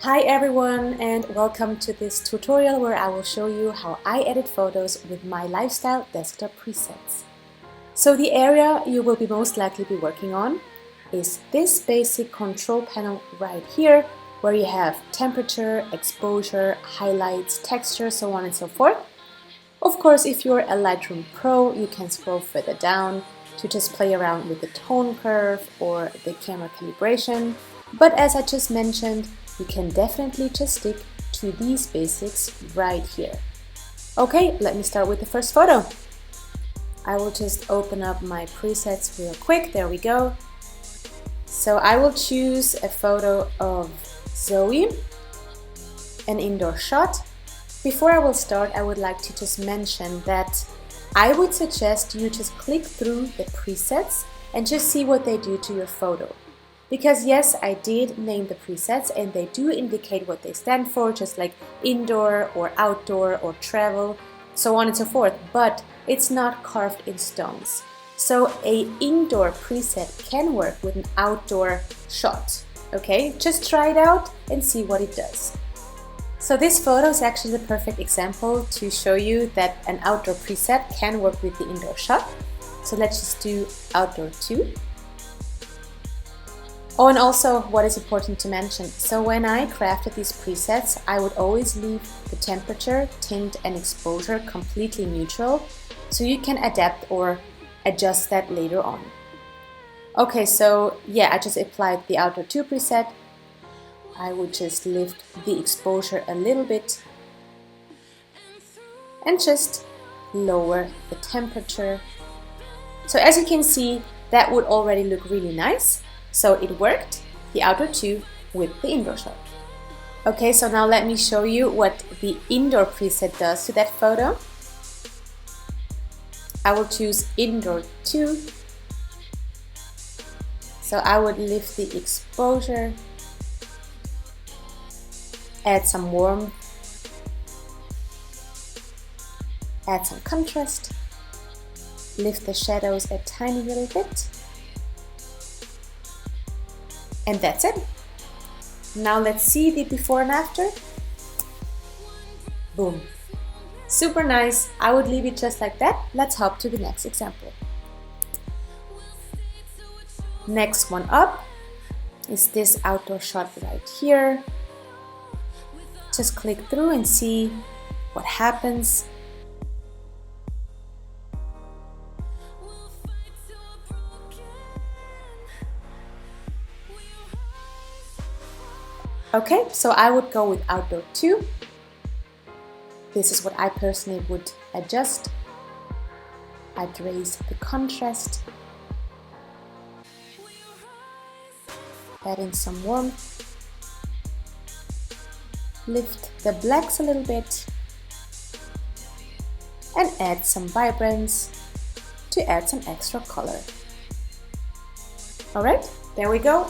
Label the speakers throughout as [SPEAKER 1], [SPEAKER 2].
[SPEAKER 1] Hi everyone, and welcome to this tutorial where I will show you how I edit photos with my lifestyle desktop presets. So the area you will be most likely be working on is this basic control panel right here, where you have temperature, exposure, highlights, texture, so on and so forth. Of course, if you're a Lightroom Pro, you can scroll further down to just play around with the tone curve or the camera calibration. But as I just mentioned, you can definitely just stick to these basics right here. Okay, let me start with the first photo. I will just open up my presets real quick. There we go. So I will choose a photo of Zoe, an indoor shot. Before I will start, I would like to just mention that I would suggest you just click through the presets and just see what they do to your photo. Because yes, I did name the presets and they do indicate what they stand for, just like indoor or outdoor or travel, so on and so forth, but it's not carved in stones. So an indoor preset can work with an outdoor shot, okay? Just try it out and see what it does. So this photo is actually the perfect example to show you that an outdoor preset can work with the indoor shot. So let's just do outdoor 2. Oh, and also what is important to mention, so when I crafted these presets, I would always leave the temperature, tint and exposure completely neutral, so you can adapt or adjust that later on. Okay, so yeah, I just applied the outdoor 2 preset. I would just lift the exposure a little bit and just lower the temperature. So as you can see, that would already look really nice. So it worked, the outdoor 2 with the indoor shot. Okay, so now let me show you what the indoor preset does to that photo. I will choose indoor 2. So I would lift the exposure, add some warmth, add some contrast, lift the shadows a tiny little bit. And that's it. Now let's see the before and after. Boom. Super nice. I would leave it just like that. Let's hop to the next example. Next one up is this outdoor shot right here. Just click through and see what happens. Okay, so I would go with outdoor 2. This is what I personally would adjust. I'd raise the contrast, add in some warmth, lift the blacks a little bit, and add some vibrance to add some extra color. Alright, there we go.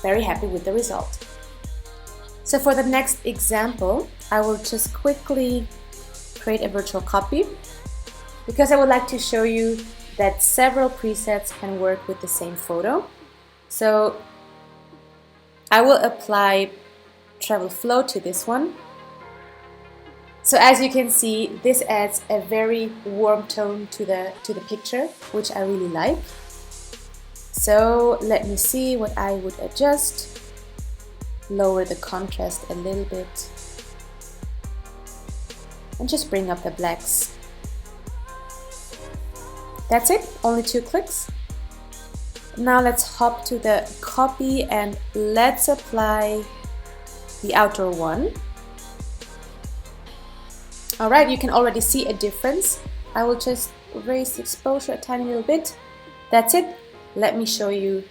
[SPEAKER 1] Very happy with the result. So for the next example, I will just quickly create a virtual copy because I would like to show you that several presets can work with the same photo. So I will apply Treble Flow to this one. So as you can see, this adds a very warm tone to the picture, which I really like. So let me see what I would adjust. Lower the contrast a little bit and just bring up the blacks. That's it, only 2 clicks. Now let's hop to the copy and let's apply the outdoor 1. Alright, you can already see a difference. I will just raise the exposure a tiny little bit. That's it. Let me show you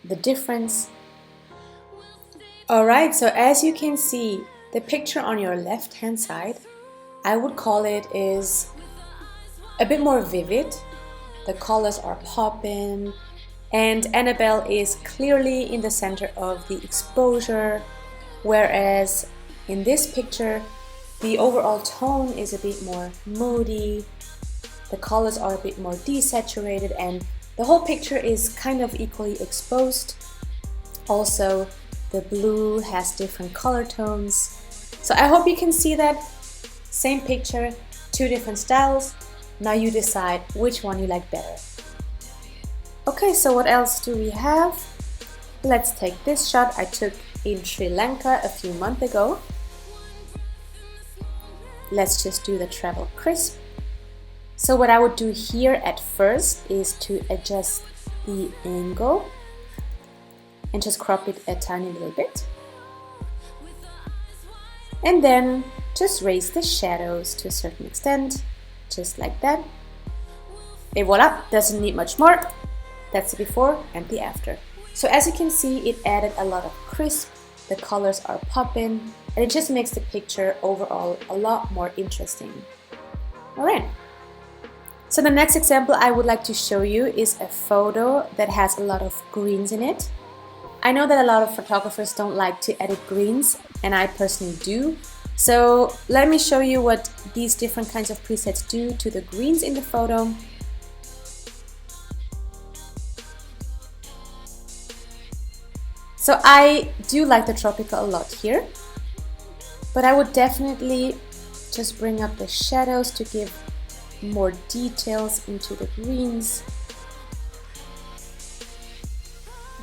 [SPEAKER 1] the difference. Alright, so as you can see, the picture on your left hand side, I would call it is a bit more vivid. The colors are popping and Annabelle is clearly in the center of the exposure, whereas in this picture the overall tone is a bit more moody, the colors are a bit more desaturated and the whole picture is kind of equally exposed. Also, The blue has different color tones. So I hope you can see that. Same picture, two different styles. Now you decide which one you like better. Okay, so what else do we have? Let's take this shot I took in Sri Lanka a few months ago. Let's just do the Treble Crisp. So what I would do here at first is to adjust the angle and just crop it a tiny little bit. And then just raise the shadows to a certain extent, just like that. And voila, doesn't need much more. That's the before and the after. So as you can see, it added a lot of crisp, the colors are popping, and it just makes the picture overall a lot more interesting. Alright, so the next example I would like to show you is a photo that has a lot of greens in it. I know that a lot of photographers don't like to edit greens, and I personally do. So let me show you what these different kinds of presets do to the greens in the photo. So I do like the tropical a lot here, but I would definitely just bring up the shadows to give more details into the greens.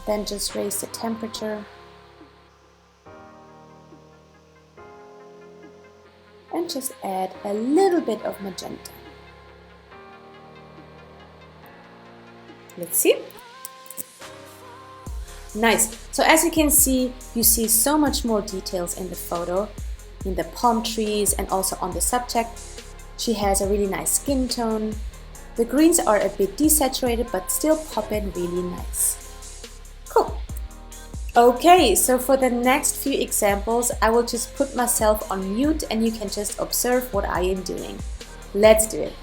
[SPEAKER 1] Then just raise the temperature. And just add a little bit of magenta. Let's see. Nice. So as you can see, you see so much more details in the photo, in the palm trees and also on the subject. She has a really nice skin tone. The greens are a bit desaturated but still pop in really nice. Cool. Okay, so for the next few examples, I will just put myself on mute and you can just observe what I am doing. Let's do it.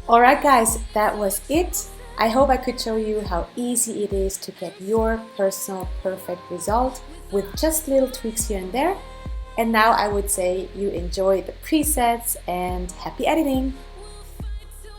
[SPEAKER 1] Alright guys, that was it. I hope I could show you how easy it is to get your personal perfect result with just little tweaks here and there. And now I would say you enjoy the presets and happy editing!